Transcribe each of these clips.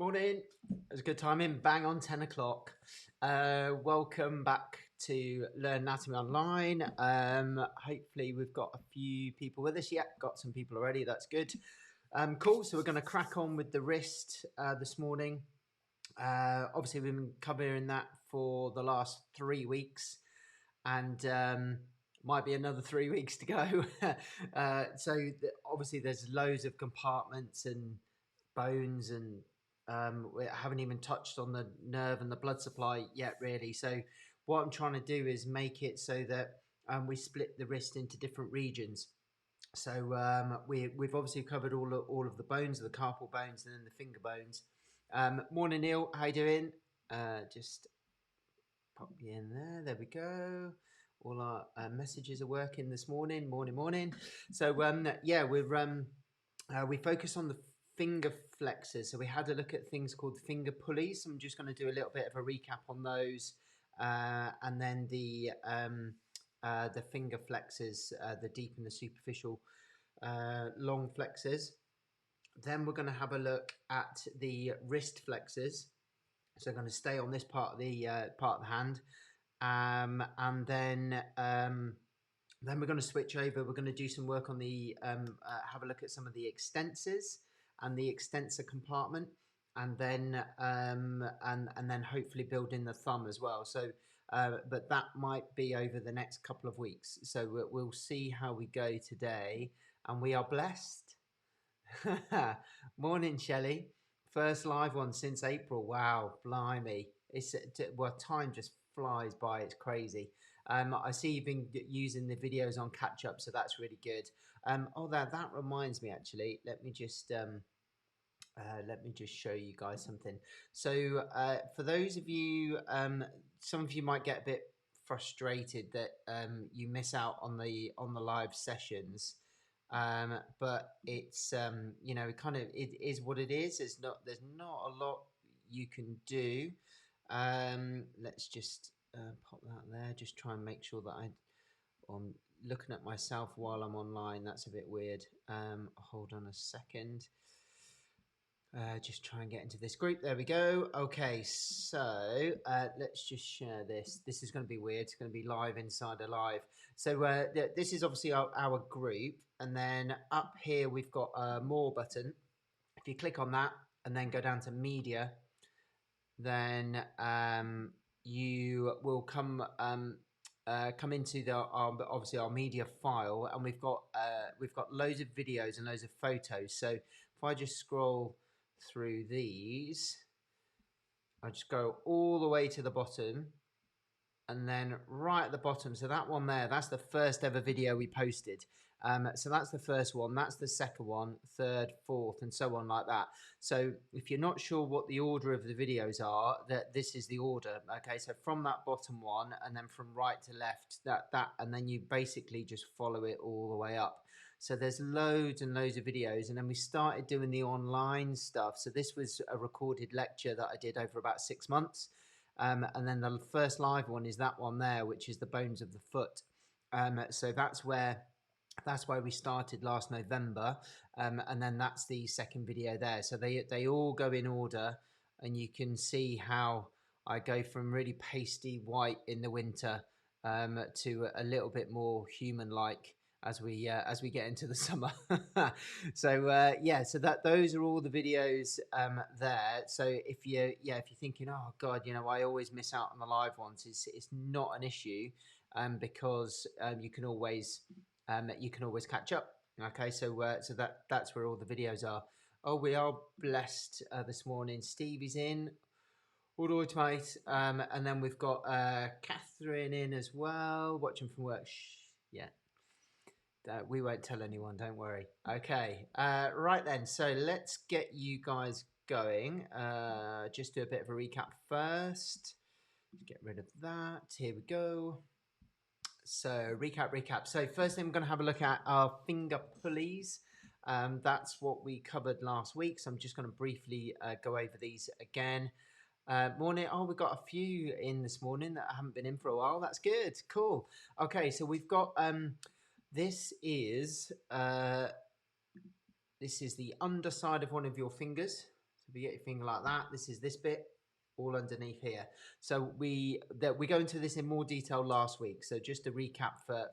Morning. It was a good timing. Bang on 10 o'clock. Welcome back to Learn Anatomy Online. Hopefully we've got a few people with us. Yep, got some people already. That's good. Cool. So we're going to crack on with the wrist this morning. Obviously we've been covering that for the last 3 weeks, and might be another 3 weeks to go. Obviously there's loads of compartments and bones, and we haven't even touched on the nerve and the blood supply yet, really. So what I'm trying to do is make it so that we split the wrist into different regions. So we've obviously covered all of the bones, the carpal bones, and then the finger bones. Morning, Neil. How you doing? Just pop you in there. There we go. All our messages are working this morning. Morning. So we focus on the finger flexors. So we had a look at things called finger pulleys. I'm just going to do a little bit of a recap on those, and then the finger flexors, the deep and the superficial long flexors. Then we're going to have a look at the wrist flexors. So I'm going to stay on this part of the hand, and then we're going to switch over. We're going to do some work on the have a look at some of the extensors and the extensor compartment, and then hopefully build in the thumb as well. So, but that might be over the next couple of weeks. So we'll see how we go today, and we are blessed. Morning, Shelley. First live one since April. Wow, blimey! Time just flies by. It's crazy. I see you've been using the videos on catch up, so that's really good. That reminds me, actually. Let me just show you guys something. So for those of you, some of you might get a bit frustrated that you miss out on the live sessions. But it's it is what it is. There's not a lot you can do. Let's just pop that there. Just try and make sure that I'm looking at myself while I'm online. That's a bit weird. Hold on a second. Just try and get into this group. There we go. Okay, so let's just share this. This is going to be weird. It's going to be live inside a live. So this is obviously our group, and then up here we've got a more button. If you click on that and then go down to media, then you will come into obviously our media file, and we've got loads of videos and loads of photos. So if I just scroll through these, I just go all the way to the bottom, and then right at the bottom, so that one there, that's the first ever video we posted. So that's the first one, that's the second one, third, fourth, and so on like that. So if you're not sure what the order of the videos are, this is the order. Okay, so from that bottom one, and then from right to left, and then you basically just follow it all the way up. So there's loads and loads of videos, and then we started doing the online stuff. So this was a recorded lecture that I did over about 6 months. And then the first live one is that one there, which is the bones of the foot. So that's where we started last November, and then that's the second video there. So they all go in order, and you can see how I go from really pasty white in the winter to a little bit more human-like as we get into the summer. So those are all the videos there. So if you're thinking, oh God, I always miss out on the live ones, it's not an issue, because you can always catch up. Okay, so that's where all the videos are. Oh, we are blessed this morning. Stevie's in. All right, mate. And then we've got Catherine in as well, watching from work. Yeah. We won't tell anyone, don't worry. Okay, right then, so let's get you guys going. Just do a bit of a recap first. Get rid of that. Here we go. So recap. So first thing, we're going to have a look at our finger pulleys. That's what we covered last week, so I'm just going to briefly go over these again. Morning. Oh, we've got a few in this morning that haven't been in for a while. That's good. Cool. Okay, so we've got... This is the underside of one of your fingers. So If you get your finger like that, this is this bit all underneath here. So we go into this in more detail last week. So just to recap for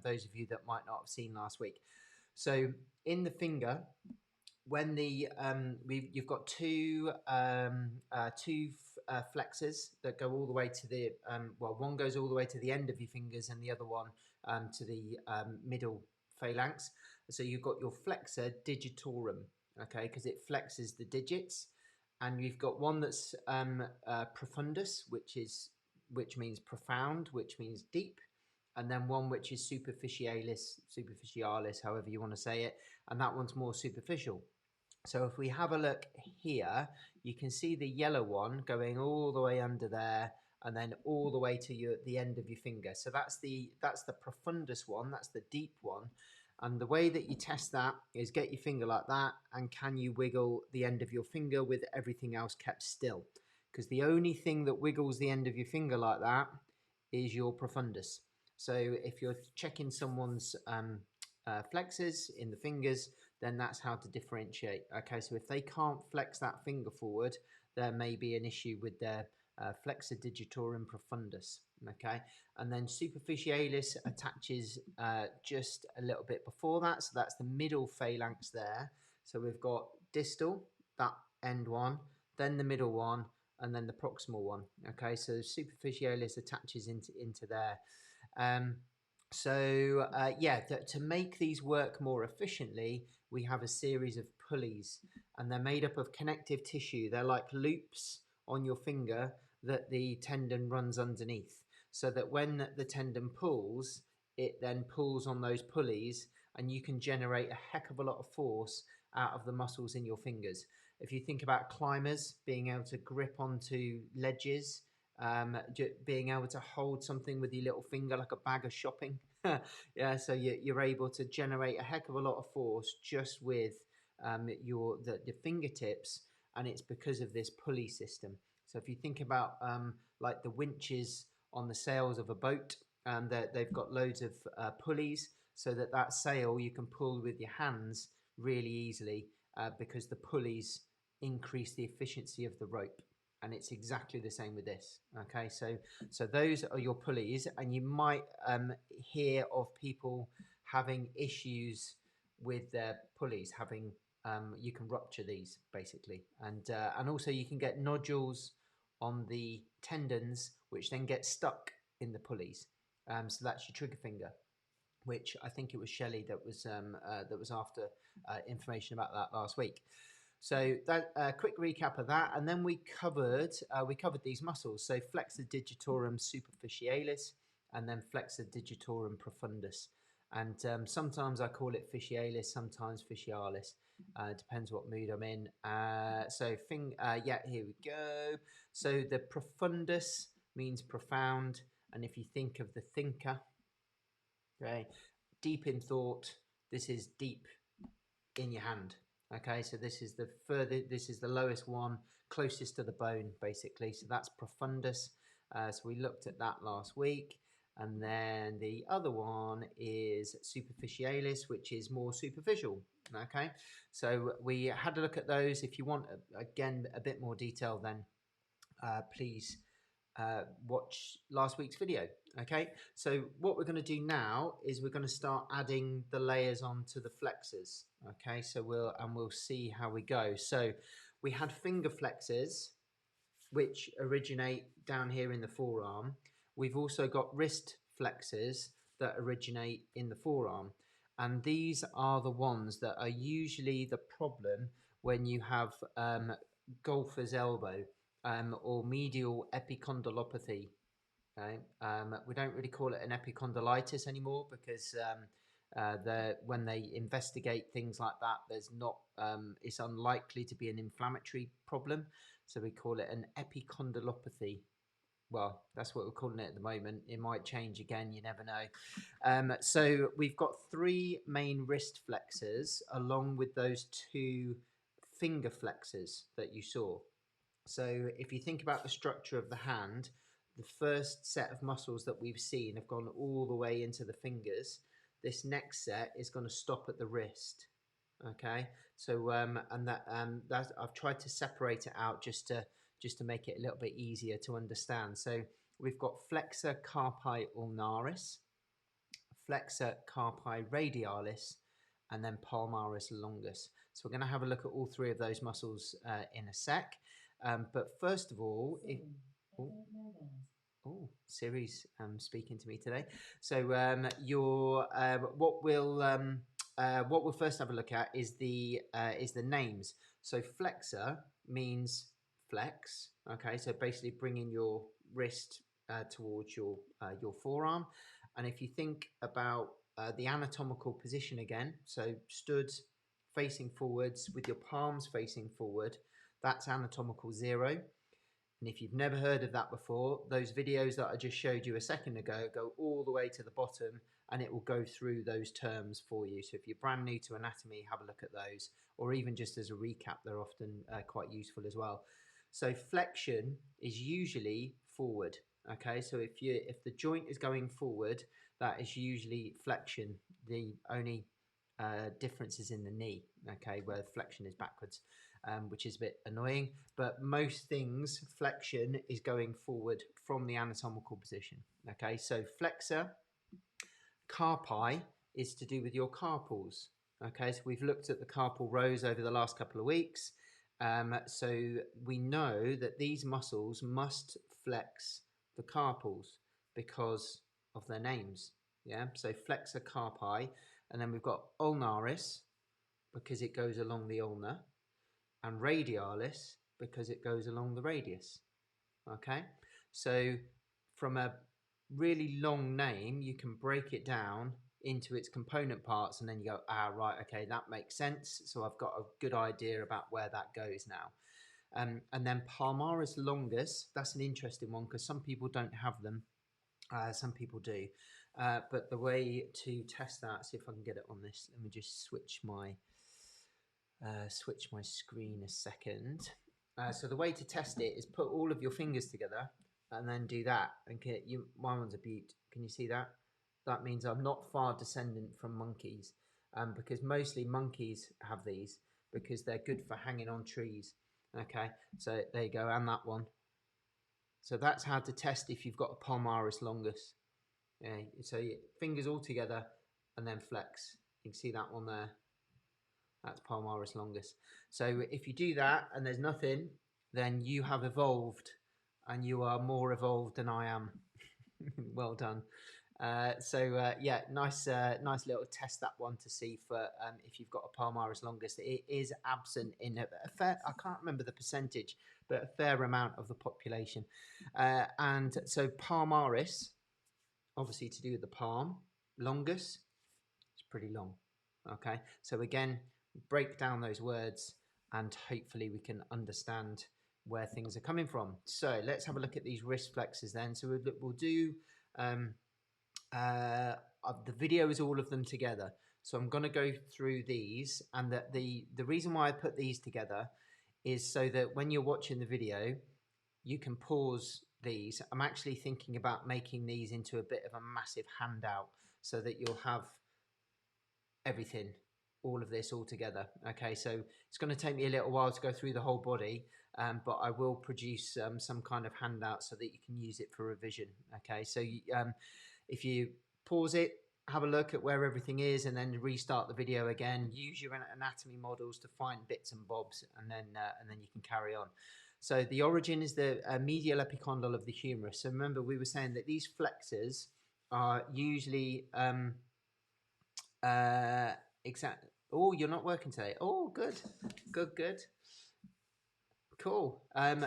those of you that might not have seen last week. So in the finger, when you've got two flexors that go all the way to the one goes all the way to the end of your fingers and the other one to the middle phalanx. So you've got your flexor digitorum, okay, because it flexes the digits, and you've got one that's profundus, which means profound, which means deep, and then one which is superficialis, however you want to say it, and that one's more superficial. So if we have a look here, you can see the yellow one going all the way under there and then all the way to the end of your finger. So that's the profundus one, that's the deep one. And the way that you test that is get your finger like that, and can you wiggle the end of your finger with everything else kept still? Because the only thing that wiggles the end of your finger like that is your profundus. So if you're checking someone's flexors in the fingers, then that's how to differentiate. Okay, so if they can't flex that finger forward, there may be an issue with their flexor digitorum profundus. Okay, and then superficialis attaches just a little bit before that, so that's the middle phalanx there. So we've got distal, that end one, then the middle one, and then the proximal one. Okay, so superficialis attaches into there. To make these work more efficiently, we have a series of pulleys, and they're made up of connective tissue. They're like loops on your finger that the tendon runs underneath, so that when the tendon pulls, it then pulls on those pulleys, and you can generate a heck of a lot of force out of the muscles in your fingers. If you think about climbers being able to grip onto ledges, being able to hold something with your little finger like a bag of shopping. Yeah, so you're able to generate a heck of a lot of force just with the fingertips, and it's because of this pulley system. So if you think about like the winches on the sails of a boat, they've got loads of pulleys, so that sail you can pull with your hands really easily because the pulleys increase the efficiency of the rope. And it's exactly the same with this. Okay, so those are your pulleys, and you might hear of people having issues with their pulleys. You can rupture these basically, and also you can get nodules on the tendons, which then get stuck in the pulleys. So that's your trigger finger, which I think it was Shelley that was after information about that last week. So that quick recap of that, and then we covered these muscles. So flexor digitorum superficialis, and then flexor digitorum profundus. And sometimes I call it fascialis, sometimes fascialis. Depends what mood I'm in. Here we go. So the profundus means profound, and if you think of the thinker, okay, deep in thought, this is deep in your hand. Okay, so this is the lowest one, closest to the bone, basically. So that's profundus. So we looked at that last week. And then the other one is superficialis, which is more superficial. Okay, so we had a look at those. If you want, again, a bit more detail, then please watch last week's video. Okay, so what we're going to do now is we're going to start adding the layers onto the flexors. Okay, so we'll see how we go. So we had finger flexors, which originate down here in the forearm. We've also got wrist flexors that originate in the forearm, and these are the ones that are usually the problem when you have golfer's elbow or medial epicondylopathy. Okay, we don't really call it an epicondylitis anymore because when they investigate things like that, there's not it's unlikely to be an inflammatory problem, so we call it an epicondylopathy. Well, that's what we're calling it at the moment. It might change again, you never know. So we've got three main wrist flexors along with those two finger flexors that you saw. So if you think about the structure of the hand, the first set of muscles that we've seen have gone all the way into the fingers. This next set is going to stop at the wrist. Okay, So and that I've tried to separate it out just to make it a little bit easier to understand. So we've got flexor carpi ulnaris, flexor carpi radialis, and then palmaris longus. So we're going to have a look at all three of those muscles in a sec. But first of all, Siri's speaking to me today. So what we'll first have a look at is the names. So flexor means flex. Okay, so basically bringing your wrist towards your forearm, and if you think about the anatomical position again, so stood facing forwards with your palms facing forward, that's anatomical 0. And if you've never heard of that before, those videos that I just showed you a second ago go all the way to the bottom and it will go through those terms for you. So if you're brand new to anatomy, have a look at those, or even just as a recap, they're often quite useful as well. So flexion is usually forward. Okay, so if the joint is going forward, that is usually flexion. The only difference is in the knee, okay, where flexion is backwards. Which is a bit annoying, but most things, flexion is going forward from the anatomical position. Okay, so flexor carpi is to do with your carpals. Okay, so we've looked at the carpal rows over the last couple of weeks. So we know that these muscles must flex the carpals because of their names. Yeah, so flexor carpi, and then we've got ulnaris because it goes along the ulna, and radialis because it goes along the radius. Okay, so from a really long name, you can break it down into its component parts, and then you go, right, okay, that makes sense. So I've got a good idea about where that goes now. And then palmaris longus, that's an interesting one because some people don't have them. Some people do. But the way to test that, see if I can get it on this. Let me just switch my screen a second. So the way to test it is put all of your fingers together and then do that. And my one's a beaut. Can you see that? That means I'm not far descendant from monkeys, because mostly monkeys have these because they're good for hanging on trees. Okay, so there you go, and that one. So that's how to test if you've got a palmaris longus. Yeah, so fingers all together and then flex. You can see that one there. That's palmaris longus. So if you do that and there's nothing, then you have evolved, and you are more evolved than I am. Well done. Yeah, nice little test, that one, to see for if you've got a palmaris longus. It is absent in a fair, I can't remember the percentage, but a fair amount of the population. And so palmaris, obviously to do with the palm, longus, it's pretty long. Okay, so again, break down those words and hopefully we can understand where things are coming from. So let's have a look at these wrist flexors then. So we'll do the video is all of them together. So I'm going to go through these, and that the reason why I put these together is so that when you're watching the video, you can pause these. I'm actually thinking about making these into a bit of a massive handout so that you'll have everything, all of this all together. Okay, so it's going to take me a little while to go through the whole body, but I will produce some kind of handout so that you can use it for revision. Okay, so if you pause it, have a look at where everything is, and then restart the video again. Use your anatomy models to find bits and bobs, and then you can carry on. So the origin is the medial epicondyle of the humerus. So remember, we were saying that these flexors are usually exact. Oh, you're not working today. Oh, good, good, cool.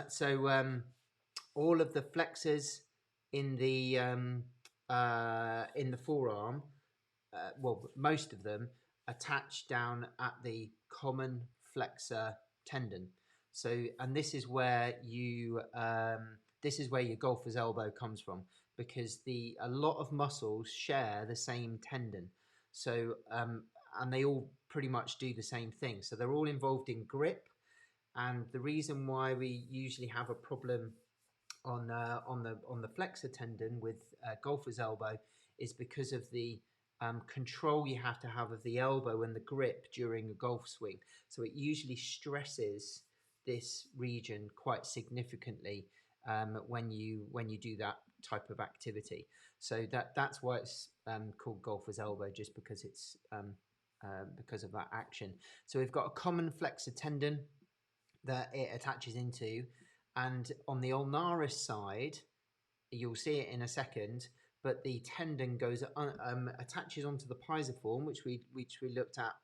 So all of the flexors in the forearm, well, most of them attach down at the common flexor tendon. So, and this is where your golfer's elbow comes from, because a lot of muscles share the same tendon. So, and they all pretty much do the same thing. So they're all involved in grip. And the reason why we usually have a problem on the flexor tendon with golfer's elbow is because of the control you have to have of the elbow and the grip during a golf swing. So it usually stresses this region quite significantly when you do that type of activity. So that's why it's called golfer's elbow, just because it's because of that action. So we've got a common flexor tendon that it attaches into, and on the ulnaris side, you'll see it in a second, but the tendon goes attaches onto the pisiform, which we looked at.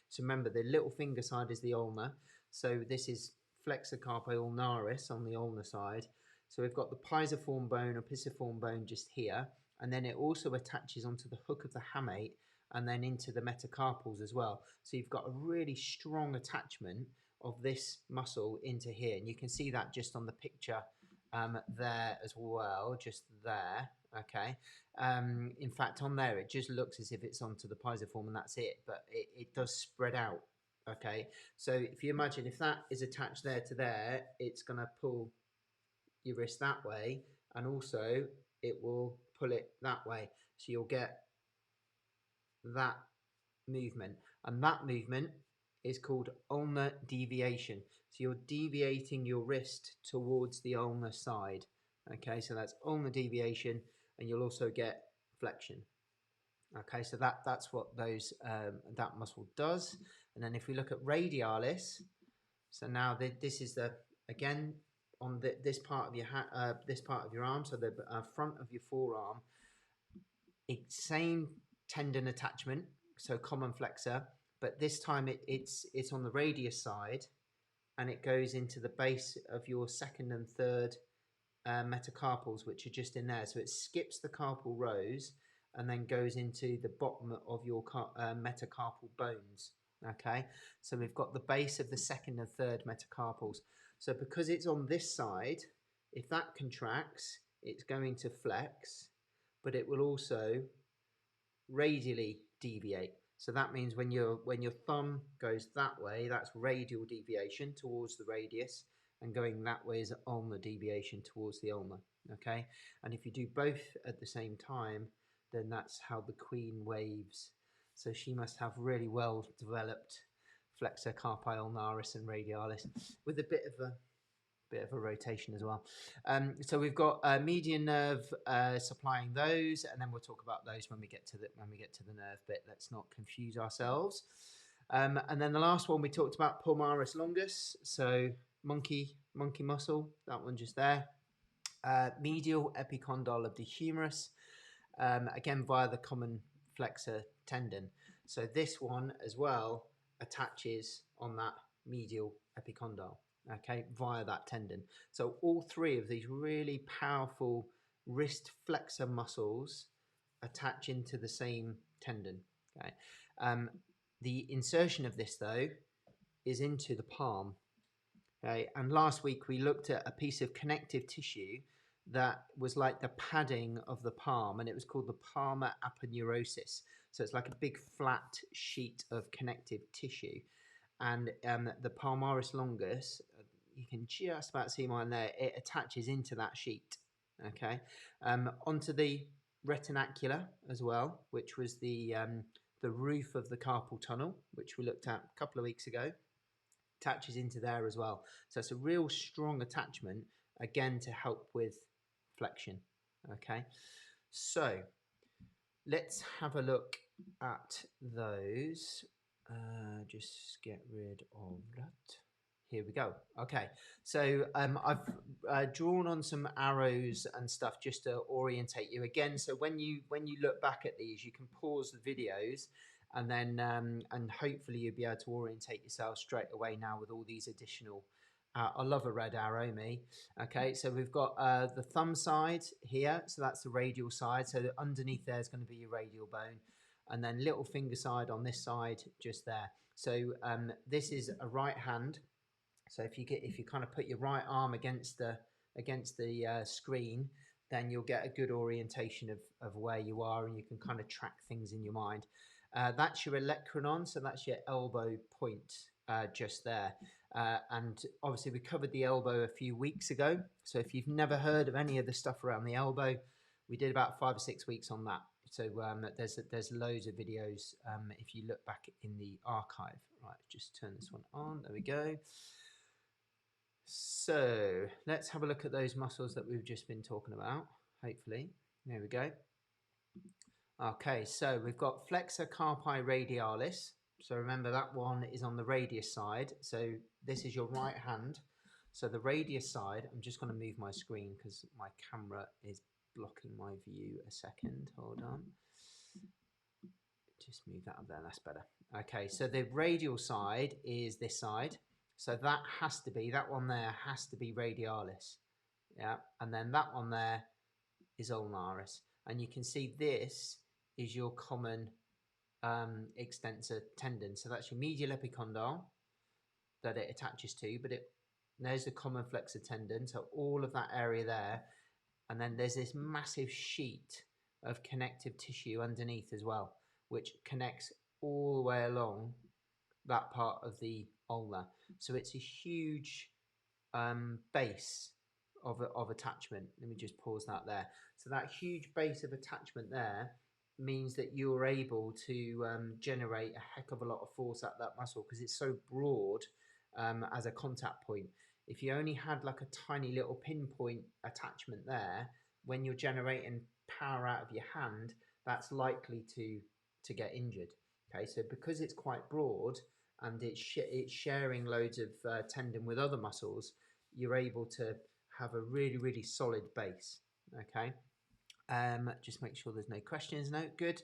So remember, the little finger side is the ulna. So this is flexor carpi ulnaris on the ulnar side. So we've got the pisiform bone or pisiform bone just here, and then it also attaches onto the hook of the hamate and then into the metacarpals as well. So you've got a really strong attachment of this muscle into here, and you can see that just on the picture there as well, just there. Okay. In fact, on there it just looks as if it's onto the pisiform and that's it, but it does spread out. Okay, so if you imagine if that is attached there to there, it's going to pull your wrist that way, and also it will pull it that way, so you'll get that movement, and that movement is called ulnar deviation. So you're deviating your wrist towards the ulnar side. Okay, so that's ulnar deviation, and you'll also get flexion. Okay, so that's what those that muscle does. And then if we look at radialis, so now this is the again on this part of your this part of your arm, so the front of your forearm. Same tendon attachment, so common flexor, but this time it's on the radius side, and it goes into the base of your second and third metacarpals, which are just in there. So it skips the carpal rows and then goes into the bottom of your metacarpal bones. Okay, so we've got the base of the second and third metacarpals. So because it's on this side, if that contracts, it's going to flex, but it will also radially deviate. So that means when your thumb goes that way, that's radial deviation towards the radius, and going that way is ulnar deviation towards the ulnar. Okay, and if you do both at the same time, then that's how the queen waves. So she must have really well developed flexor carpi ulnaris and radialis with a bit of a rotation as well. So we've got median nerve supplying those, and then we'll talk about those when we get to the nerve bit. Let's not confuse ourselves. And then the last one we talked about, palmaris longus, so monkey muscle, that one just there. Medial epicondyle of the humerus, again via the common flexor tendon. So this one as well attaches on that medial epicondyle, okay, via that tendon. So all three of these really powerful wrist flexor muscles attach into the same tendon. Okay, the insertion of this though is into the palm. Okay, and last week we looked at a piece of connective tissue that was like the padding of the palm, and it was called the palmar aponeurosis. So it's like a big flat sheet of connective tissue, and the palmaris longus, you can just about see mine there, it attaches into that sheet. Okay, onto the retinacular as well, which was the roof of the carpal tunnel, which we looked at a couple of weeks ago, attaches into there as well. So it's a real strong attachment, again, to help with flexion. Okay, so let's have a look at those. Just get rid of that. Here we go. Okay, so I've drawn on some arrows and stuff just to orientate you again. So when you look back at these, you can pause the videos, and then and hopefully you'll be able to orientate yourself straight away now with all these additional. I love a red arrow, me. Okay, so we've got the thumb side here, so that's the radial side. So underneath there is going to be your radial bone, and then little finger side on this side, just there. So this is a right hand. So if you kind of put your right arm against the screen, then you'll get a good orientation of where you are, and you can kind of track things in your mind. That's your olecranon, so that's your elbow point just there. And obviously we covered the elbow a few weeks ago. So if you've never heard of any of the stuff around the elbow, we did about 5 or 6 weeks on that. So there's loads of videos if you look back in the archive. Right, just turn this one on. There we go. So let's have a look at those muscles that we've just been talking about. Hopefully, there we go. Okay, so we've got flexor carpi radialis. So remember that one is on the radius side. So this is your right hand. So the radius side, I'm just going to move my screen because my camera is blocking my view a second. Hold on. Just move that up there, that's better. Okay, so the radial side is this side. So that has to be, that one there has to be radialis. Yeah, and then that one there is ulnaris. And you can see this is your common extensor tendon. So that's your medial epicondyle that it attaches to, but there's the common flexor tendon. So all of that area there. And then there's this massive sheet of connective tissue underneath as well, which connects all the way along that part of the ulna. So it's a huge base of attachment. Let me just pause that there. So that huge base of attachment there means that you're able to generate a heck of a lot of force at that muscle because it's so broad as a contact point. If you only had like a tiny little pinpoint attachment there, when you're generating power out of your hand, that's likely to get injured. Okay, so because it's quite broad and it's sharing loads of tendon with other muscles, you're able to have a really, really solid base. Okay. Just make sure there's no questions. No, good.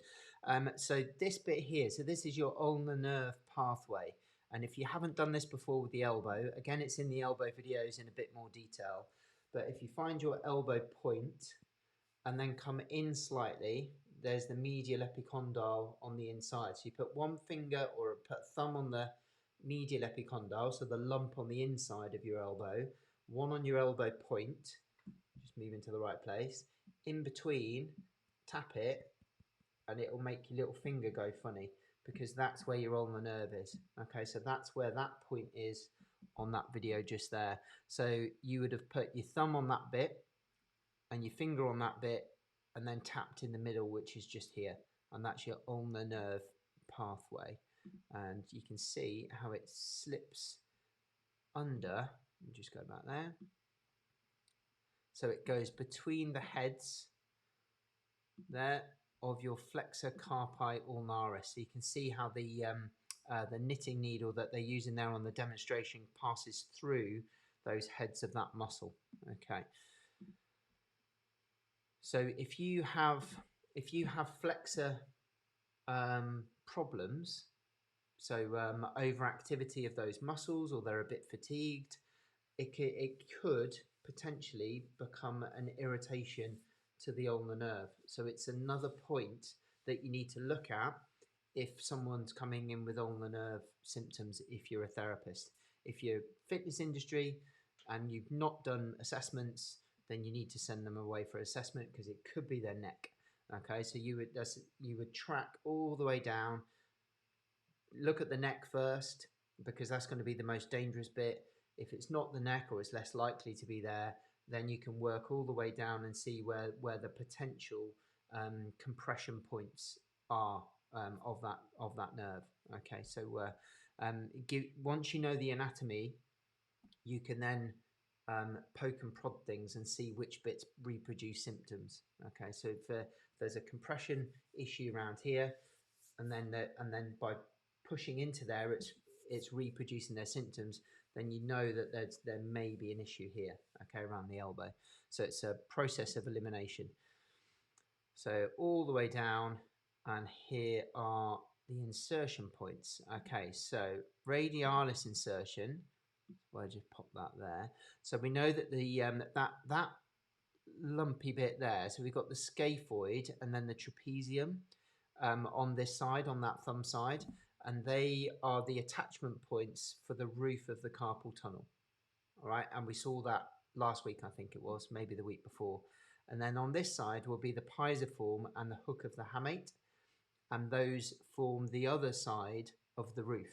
So this bit here, so this is your ulnar nerve pathway. And if you haven't done this before with the elbow, again, it's in the elbow videos in a bit more detail. But if you find your elbow point and then come in slightly, there's the medial epicondyle on the inside. So you put one finger or put a thumb on the medial epicondyle, so the lump on the inside of your elbow, one on your elbow point, just move into the right place, in between, tap it, and it will make your little finger go funny because that's where your ulnar nerve is. Okay, so that's where that point is on that video just there. So you would have put your thumb on that bit and your finger on that bit and then tapped in the middle, which is just here, and that's your ulnar nerve pathway. And you can see how it slips under. Let me just go back there. So it goes between the heads there of your flexor carpi ulnaris. So you can see how the knitting needle that they're using there on the demonstration passes through those heads of that muscle. Okay. So if you have flexor problems, so overactivity of those muscles, or they're a bit fatigued, it could potentially become an irritation to the ulnar nerve. So it's another point that you need to look at if someone's coming in with ulnar nerve symptoms if you're a therapist. If you're fitness industry and you've not done assessments, then you need to send them away for assessment because it could be their neck. Okay, so you would track all the way down, look at the neck first because that's going to be the most dangerous bit. If it's not the neck or it's less likely to be there, then you can work all the way down and see where the potential compression points are of that nerve. Okay, so once you know the anatomy, you can then poke and prod things and see which bits reproduce symptoms. Okay, so if there's a compression issue around here, and then by pushing into there, it's reproducing their symptoms, then you know that there may be an issue here, okay, around the elbow. So it's a process of elimination. So all the way down, and here are the insertion points. Okay, so radialis insertion. Well, I just pop that there. So we know that the that lumpy bit there. So we've got the scaphoid and then the trapezium on this side, on that thumb side, and they are the attachment points for the roof of the carpal tunnel. All right, and we saw that last week, I think it was, maybe the week before. And then on this side will be the pisiform and the hook of the hamate, and those form the other side of the roof.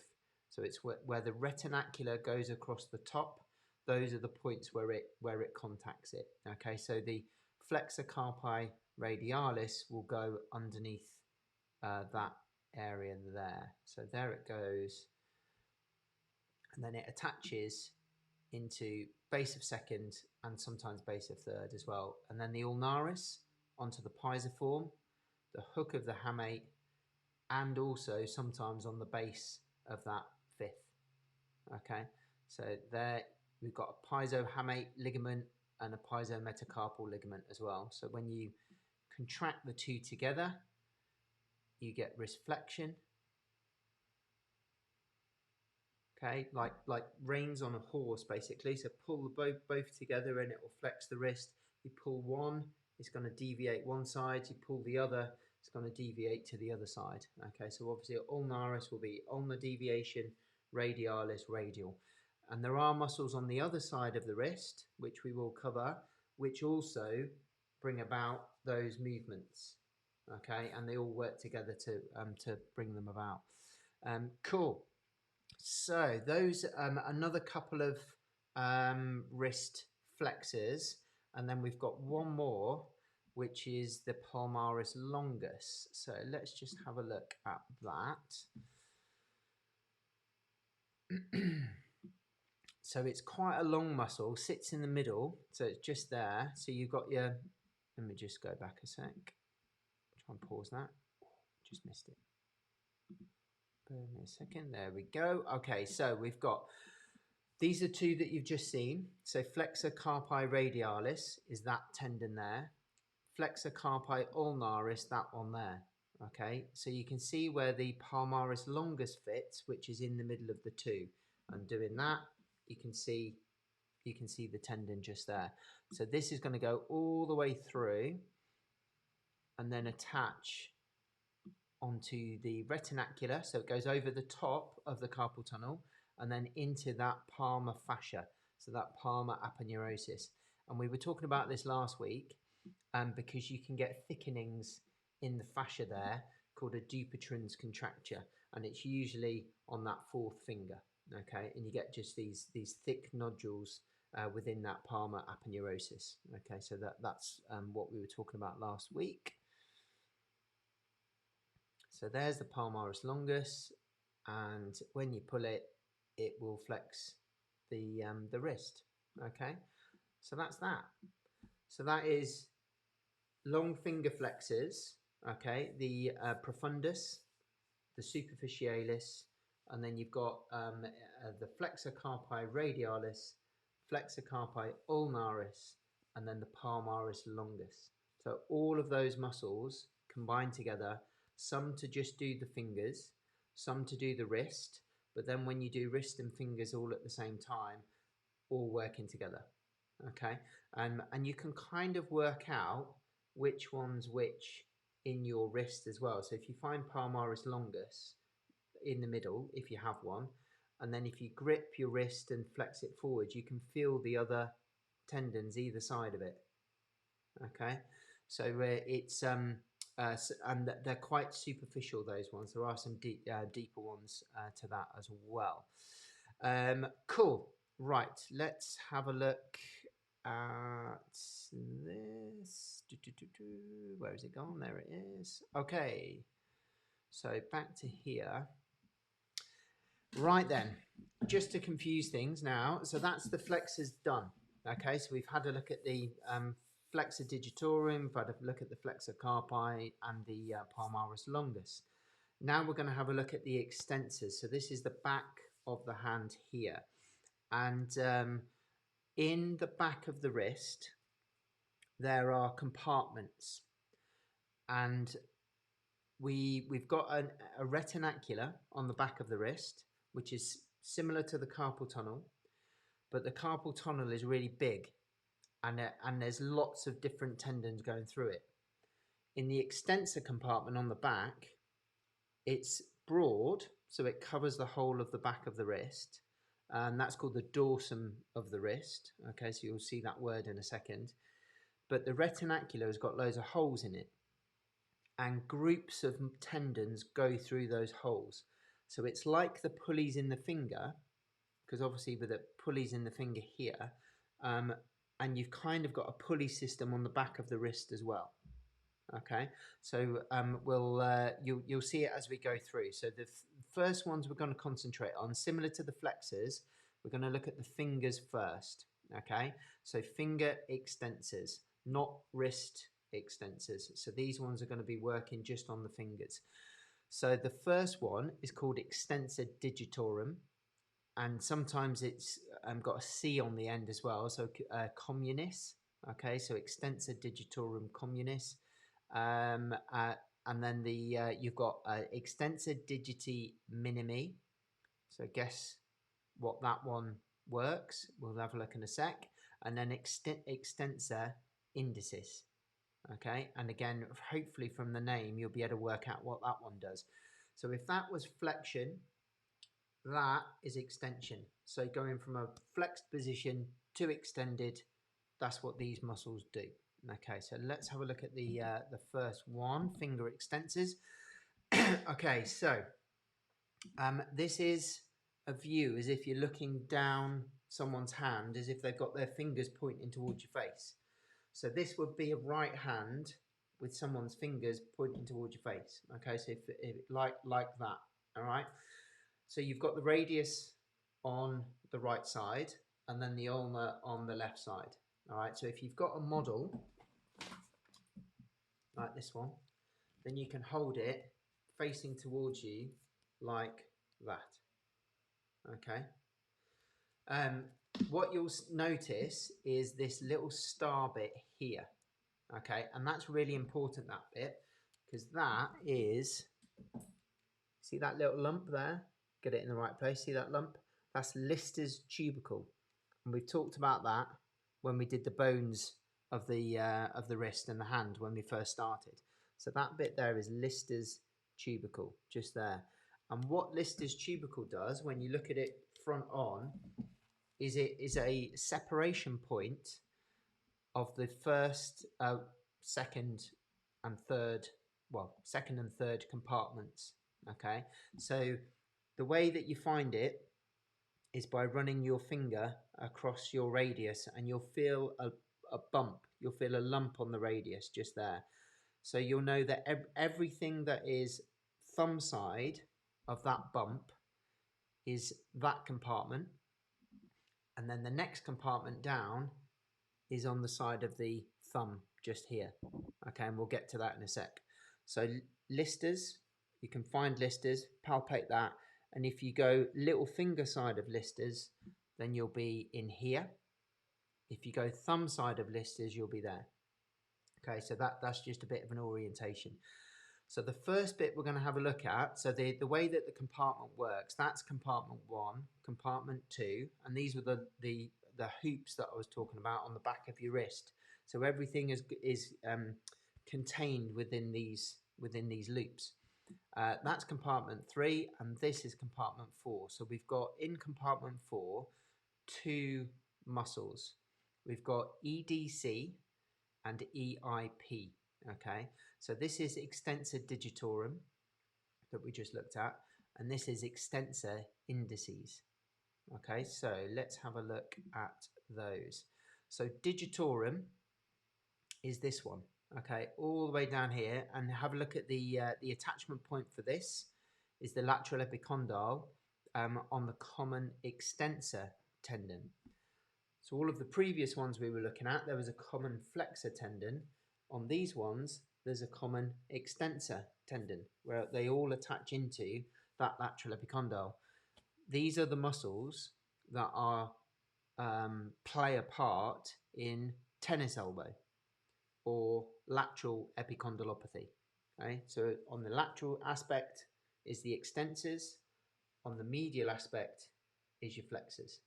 So it's where the retinacular goes across the top. Those are the points where it contacts it. Okay, so the flexor carpi radialis will go underneath that area there. So there it goes, and then it attaches into base of second and sometimes base of third as well. And then the ulnaris onto the pisiform, the hook of the hamate, and also sometimes on the base of that fifth. Okay, so there we've got a pisohamate ligament and a pisometacarpal ligament as well. So when you contract the two together, you get wrist flexion. Okay, like reins on a horse basically. So pull the both together and it will flex the wrist. You pull one, it's going to deviate one side. You pull the other, it's going to deviate to the other side. Okay, so obviously ulnaris will be ulnar deviation, radialis radial. And there are muscles on the other side of the wrist, which we will cover, which also bring about those movements. Okay, and they all work together to bring them about. Cool. So those another couple of wrist flexors, and then we've got one more, which is the palmaris longus. So let's just have a look at that. So it's quite a long muscle, sits in the middle, so it's just there. So you've got your, let me just go back a sec, try and pause that, just missed it. Bear with me a second, there we go. Okay, so we've got, these are two that you've just seen. So flexor carpi radialis is that tendon there. Flexor carpi ulnaris, that one there. Okay, so you can see where the palmaris longus fits, which is in the middle of the two. And doing that, you can see the tendon just there. So this is going to go all the way through and then attach onto the retinacular. So it goes over the top of the carpal tunnel and then into that palmar fascia, so that palmar aponeurosis. And we were talking about this last week because you can get thickenings in the fascia there called a Dupuytren's contracture, and it's usually on that fourth finger. Okay, and you get just these thick nodules within that palmar aponeurosis. Okay, so that's what we were talking about last week. So there's the palmaris longus, and when you pull it, it will flex the wrist. Okay, so that's that. So that is long finger flexors. Okay, the profundus, the superficialis, and then you've got the flexor carpi radialis, flexor carpi ulnaris, and then the palmaris longus. So all of those muscles combined together, some to just do the fingers, some to do the wrist, but then when you do wrist and fingers all at the same time, all working together. Okay, and you can kind of work out which one's which in your wrist as well. So if you find palmaris longus in the middle, if you have one, and then if you grip your wrist and flex it forward, you can feel the other tendons either side of it. Okay, so it's and they're quite superficial, those ones. There are some deeper ones to that as well. Cool. Right, let's have a look at this. Where is it gone? There it is. Okay, so back to here. Right then, just to confuse things now, so that's the flexors done. Okay, so we've had a look at the flexor digitorum, we've had a look at the flexor carpi and the palmaris longus. Now we're going to have a look at the extensors. So this is the back of the hand here. And in the back of the wrist, there are compartments. And we've got a retinacular on the back of the wrist, which is similar to the carpal tunnel, but the carpal tunnel is really big, and there's lots of different tendons going through it. In the extensor compartment on the back, it's broad, so it covers the whole of the back of the wrist, and that's called the dorsum of the wrist. Okay, so you'll see that word in a second. But the retinacular has got loads of holes in it, and groups of tendons go through those holes. So it's like the pulleys in the finger, because obviously with the pulleys in the finger here, and you've kind of got a pulley system on the back of the wrist as well. Okay, so you'll see it as we go through. So the first ones we're going to concentrate on, similar to the flexors, we're going to look at the fingers first. Okay, so finger extensors, not wrist extensors. So these ones are going to be working just on the fingers. So the first one is called extensor digitorum, and sometimes it's got a C on the end as well. So communis. Okay, so extensor digitorum communis. Um, uh, and then you've got extensor digiti minimi. So guess what that one works. We'll have a look in a sec. And then extensor indicis. Okay, and again, hopefully from the name, you'll be able to work out what that one does. So if that was flexion, that is extension. So going from a flexed position to extended, that's what these muscles do. Okay, so let's have a look at the first one, finger extensors. Okay, so this is a view as if you're looking down someone's hand, as if they've got their fingers pointing towards your face. So this would be a right hand with someone's fingers pointing towards your face. Okay, so if like that. All right. So you've got the radius on the right side and then the ulna on the left side. All right. So if you've got a model like this one, then you can hold it facing towards you like that. Okay. Um, what you'll notice is this little star bit here. Okay, and that's really important, that bit, because that is, see that little lump there? Get it in the right place. See that lump? That's Lister's tubercle, and we've talked about that when we did the bones of the wrist and the hand when we first started. So that bit there is Lister's tubercle, just there. And what Lister's tubercle does, when you look at it front on, is it is a separation point of the first, second, and third, well, second and third compartments. Okay, so the way that you find it is by running your finger across your radius, and you'll feel a bump. You'll feel a lump on the radius just there. So you'll know that everything that is thumb side of that bump is that compartment, and then the next compartment down is on the side of the thumb just here. Okay, and we'll get to that in a sec. So Lister's, you can find Lister's, palpate that, and if you go little finger side of Lister's, then you'll be in here. If you go thumb side of Lister's, you'll be there. Okay, so that's just a bit of an orientation. So the first bit we're going to have a look at, so the way that the compartment works, that's compartment 1, compartment 2, and these were the hoops that I was talking about on the back of your wrist. So everything is contained within these loops. That's compartment 3, and this is compartment 4. So we've got in compartment 4 two muscles. We've got EDC and EIP. Okay, so this is extensor digitorum that we just looked at, and this is extensor indices. Okay, so let's have a look at those. So digitorum is this one. Okay, all the way down here, and have a look at the attachment point for this is the lateral epicondyle on the common extensor tendon. So all of the previous ones we were looking at, there was a common flexor tendon. On these ones, there's a common extensor tendon where they all attach into that lateral epicondyle. These are the muscles that are play a part in tennis elbow or lateral epicondylopathy. Okay, so on the lateral aspect is the extensors, on the medial aspect is your flexors.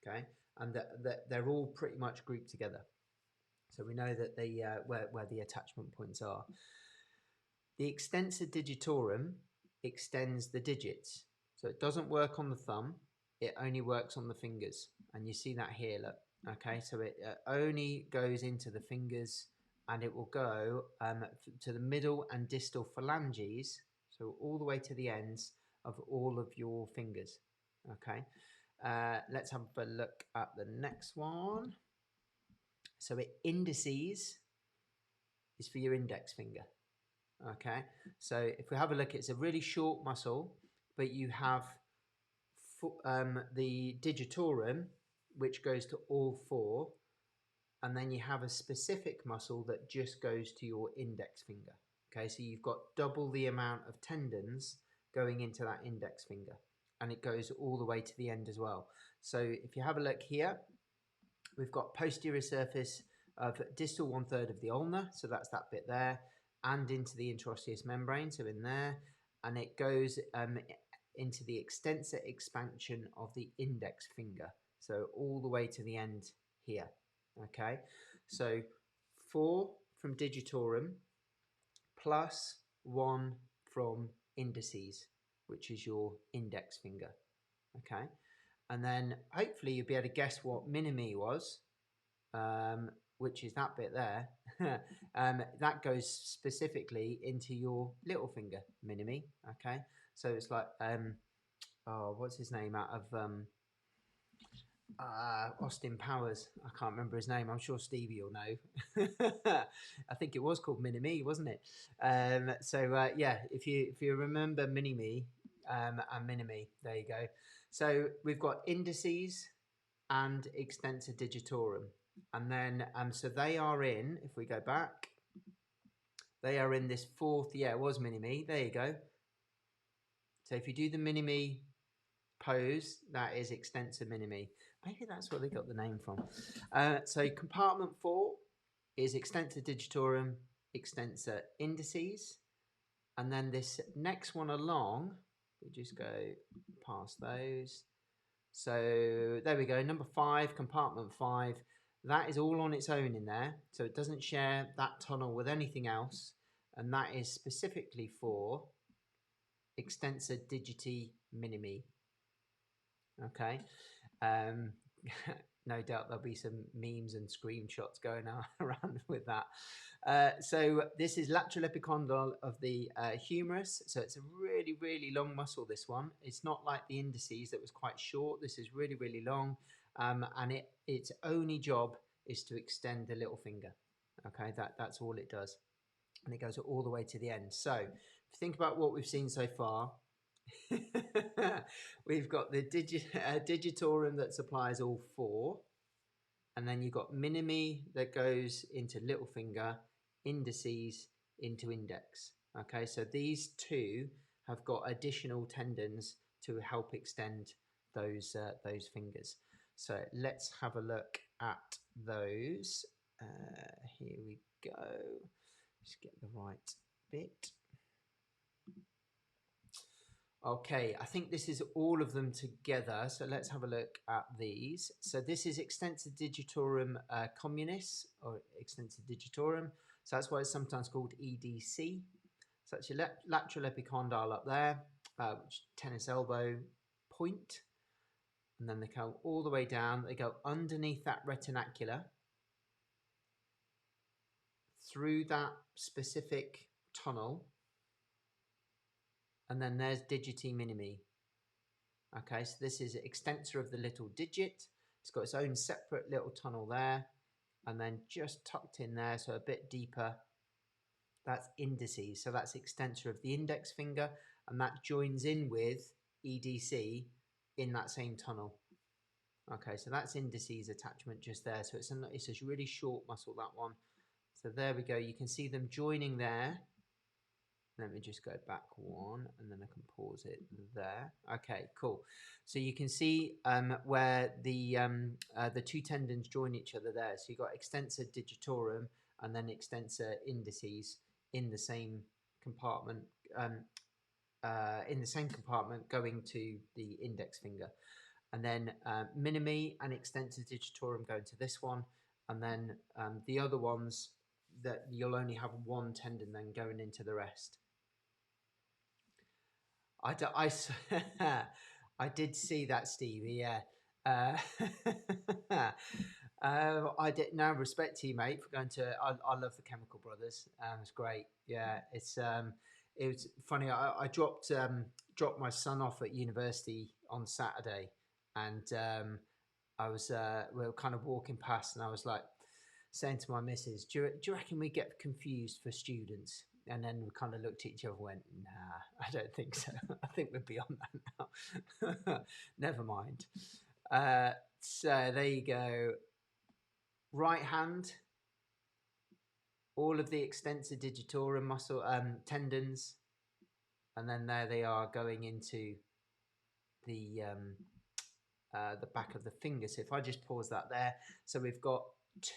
Okay, and they're all pretty much grouped together. So we know that where the attachment points are. The extensor digitorum extends the digits. So it doesn't work on the thumb, it only works on the fingers. And you see that here, look. Okay, so it only goes into the fingers, and it will go to the middle and distal phalanges, so all the way to the ends of all of your fingers. Okay, let's have a look at the next one. So it indices is for your index finger. Okay, so if we have a look, it's a really short muscle, but you have the digitorum, which goes to all four, and then you have a specific muscle that just goes to your index finger. Okay, so you've got double the amount of tendons going into that index finger, and it goes all the way to the end as well. So if you have a look here, we've got posterior surface of distal 1/3 of the ulna, so that's that bit there, and into the interosseous membrane, so in there, and it goes into the extensor expansion of the index finger, so all the way to the end here. Okay, so 4 from digitorum plus 1 from indices, which is your index finger. Okay, and then hopefully you'll be able to guess what minimi was, which is that bit there. That goes specifically into your little finger, minimi. Okay, so it's like oh, what's his name out of Austin Powers? I can't remember his name. I'm sure Stevie will know. I think it was called Mini-Me, wasn't it? Yeah, if you remember Mini-Me and Mini-Me, there you go. So we've got indices and extensor digitorum, and then so they are in. If we go back, they are in this fourth. Yeah, it was Mini-Me. There you go. So if you do the Mini-Me pose, that is extensor minimi. Maybe that's where they got the name from. So compartment 4 is extensor digitorum, extensor indices, and then this next one along, we just go past those. So there we go, number 5, compartment 5. That is all on its own in there, so it doesn't share that tunnel with anything else, and that is specifically for extensor digiti minimi. Okay, no doubt there'll be some memes and screenshots going around with that. So this is lateral epicondyle of the humerus. So it's a really, really long muscle, this one. It's not like the indices that was quite short. This is really, really long. And its only job is to extend the little finger. Okay, that's all it does. And it goes all the way to the end. So if you think about what we've seen so far, we've got the digitorum that supplies all 4, and then you've got minimi that goes into little finger, indices into index. Okay, so these 2 have got additional tendons to help extend those fingers. So let's have a look at those. Here we go. Just get the right bit. Okay, I think this is all of them together. So let's have a look at these. So this is extensor digitorum communis, or extensor digitorum. So that's why it's sometimes called EDC. So that's your lateral epicondyle up there, which tennis elbow point. And then they go all the way down. They go underneath that retinacula, through that specific tunnel. And then there's digiti minimi. Okay, so this is extensor of the little digit. It's got its own separate little tunnel there, and then just tucked in there, so a bit deeper, that's indices. So that's extensor of the index finger, and that joins in with EDC in that same tunnel. Okay, so that's indices attachment just there. So it's a really short muscle, that one. So there we go. You can see them joining there. Let me just go back one, and then I can pause it there. Okay, cool. So you can see where the 2 tendons join each other there. So you've got extensor digitorum and then extensor indices in the same compartment, going to the index finger. And then minimi and extensor digitorum go into this one, and then the other ones that you'll only have 1 tendon then going into the rest. I did see that, Stevie. Yeah. I did. No, respect to you, mate, for going to. I love the Chemical Brothers. It's great. Yeah, it was funny. I dropped my son off at university on Saturday, and we were kind of walking past, and I was like, saying to my missus, do you reckon we get confused for students? And then we kind of looked at each other and went, nah, I don't think so. I think we're beyond that now. Never mind. So there you go. Right hand, all of the extensor digitorum muscle tendons, and then there they are going into the back of the finger. So if I just pause that there, so we've got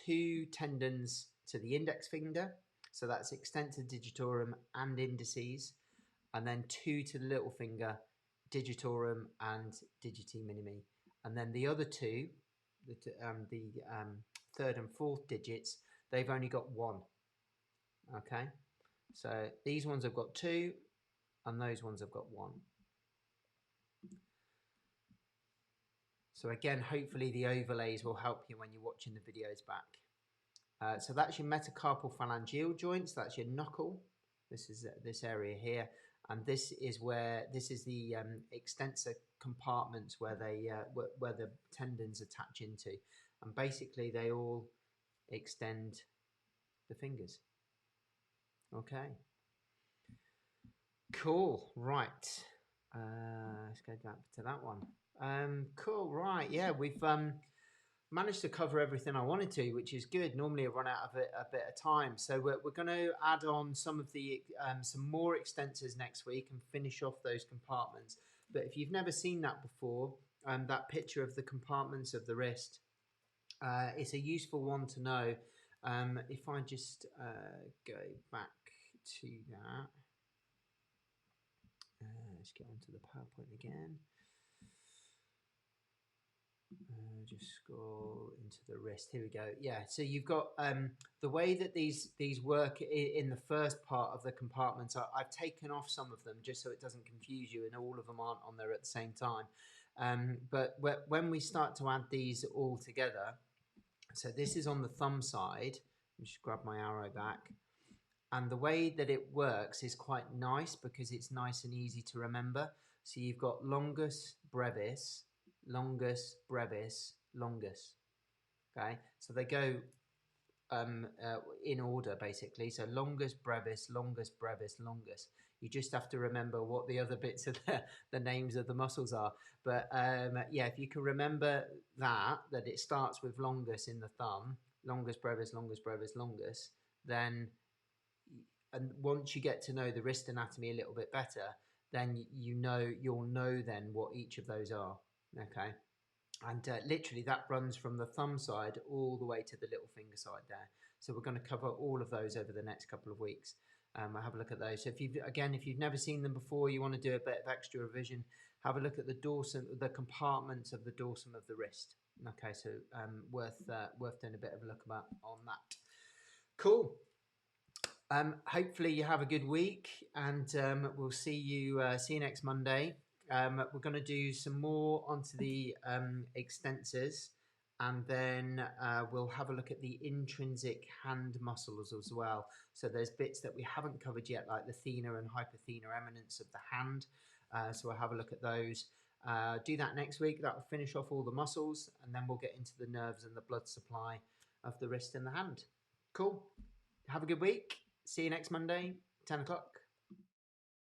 2 tendons to the index finger, so that's extensor digitorum and indices, and then 2 to the little finger, digitorum and digiti minimi, and then the other 2, the third and fourth digits, they've only got 1. Okay, so these ones have got 2, and those ones have got 1. So again, hopefully the overlays will help you when you're watching the videos back. So that's your metacarpal phalangeal joints. That's your knuckle. This is this area here, and this is the extensor compartments where where the tendons attach into, and basically they all extend the fingers. Okay. Cool. Right. Let's go back to that one. Cool. Right. Yeah, we've managed to cover everything I wanted to, which is good. Normally I run out of a bit of time, so we're going to add on some of the some more extensors next week and finish off those compartments. But if you've never seen that before, that picture of the compartments of the wrist, it's a useful one to know. If I just go back to that, let's get onto the PowerPoint again. Just scroll into the wrist. Here we go. Yeah, so you've got the way that these work in the first part of the compartments. I've taken off some of them just so it doesn't confuse you, and all of them aren't on there at the same time. But when we start to add these all together, so this is on the thumb side. Just grab my arrow back. And the way that it works is quite nice because it's nice and easy to remember. So you've got longus brevis, longus brevis, longus. Okay, so they go in order basically. So longus brevis, longus brevis, longus. You just have to remember what the other bits of the names of the muscles are. But yeah, if you can remember that it starts with longus in the thumb, longus brevis, longus brevis, longus, then, and once you get to know the wrist anatomy a little bit better, then you'll know then what each of those are. Okay. And literally that runs from the thumb side all the way to the little finger side there. So we're going to cover all of those over the next couple of weeks. I'll have a look at those. So if you've never seen them before, you want to do a bit of extra revision, have a look at the dorsum, the compartments of the dorsum of the wrist. Okay, so worth doing a bit of a look about on that. Cool. Hopefully you have a good week, and we'll see you next Monday. We're going to do some more onto the extensors, and then we'll have a look at the intrinsic hand muscles as well. So there's bits that we haven't covered yet, like the thenar and hypothenar eminence of the hand. So we'll have a look at those. Do that next week. That will finish off all the muscles, and then we'll get into the nerves and the blood supply of the wrist and the hand. Cool. Have a good week. See you next Monday, 10 o'clock.